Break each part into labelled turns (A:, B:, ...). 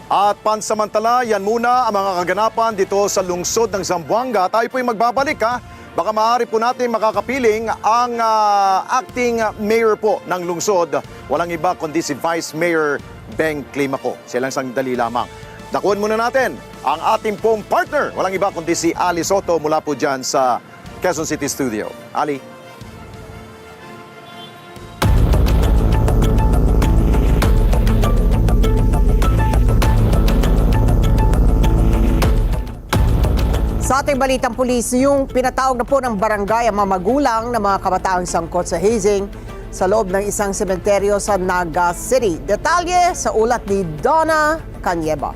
A: At pansamantala, yan muna ang mga kaganapan dito sa lungsod ng Zamboanga. Tayo po'y magbabalik ha. Baka maaari po natin makakapiling ang acting mayor po ng lungsod. Walang iba kundi si Vice Mayor Beng Climaco. Silang sandali lamang. Dakuan muna natin ang ating pong partner. Walang iba kundi si Ali Soto mula po dyan sa Quezon City Studio. Ali.
B: Sa ating balitang pulis, yung pinatawag na po ng barangay ang mga magulang ng mga kabataang sangkot sa hazing sa loob ng isang sementeryo sa Naga City. Detalye sa ulat ni Donna Canyeba.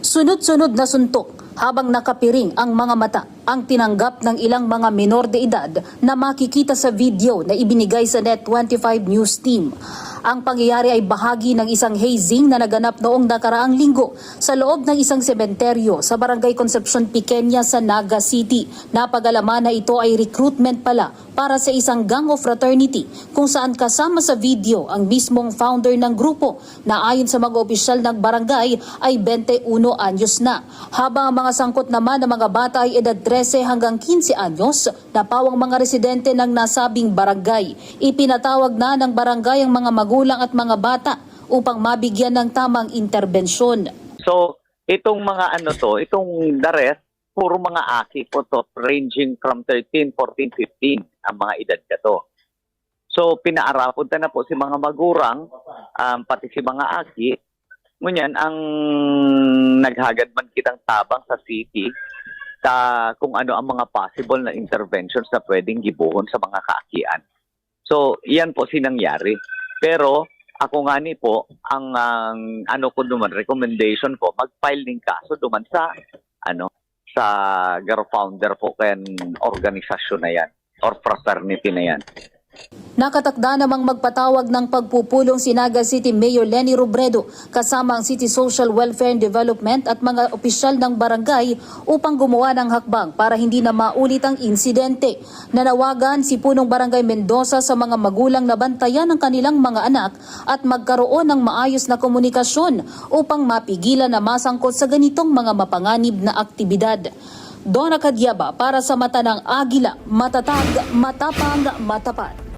C: Sunod-sunod na suntok habang nakapiring ang mga mata ang tinanggap ng ilang mga minor de edad na makikita sa video na ibinigay sa Net25 News Team. Ang pangyayari ay bahagi ng isang hazing na naganap noong nakaraang linggo sa loob ng isang sementeryo sa Barangay Concepcion Pequeña sa Naga City. Napag-alaman na ito ay recruitment pala para sa isang gang of fraternity kung saan kasama sa video ang mismong founder ng grupo na ayon sa mga opisyal ng barangay ay 21 anyos na. Habang ang mga sangkot naman ng mga bata ay edad 13 hanggang 15 anyos na pawang mga residente ng nasabing barangay. Ipinatawag na ng barangay ang mga magulang at mga bata upang mabigyan ng tamang interbensyon.
D: So, itong mga itong the rest, puro mga aki po to, ranging from 13, 14, 15 ang mga edad ka to. So, pinaarapon na po si mga magurang, pati si mga aki. Ngunyan, ang naghagad man kitang tabang sa city kung ano ang mga possible na interventions na pwedeng gibuhon sa mga kaakian. So, iyan po sinangyari. Pero, ako nga ni po, ang recommendation ko, mag-file ng kaso duman sa, sa founder po kayan organisasyon na yan or fraternity na yan.
C: Nakatakda namang magpatawag ng pagpupulong si Naga City Mayor Leni Robredo kasama ang City Social Welfare and Development at mga opisyal ng barangay upang gumawa ng hakbang para hindi na maulit ang insidente. Nanawagan si Punong Barangay Mendoza sa mga magulang na bantayan ng kanilang mga anak at magkaroon ng maayos na komunikasyon upang mapigilan na masangkot sa ganitong mga mapanganib na aktibidad. Donna Canyeba para sa mata ng Agila, matatag, matapang, matapat.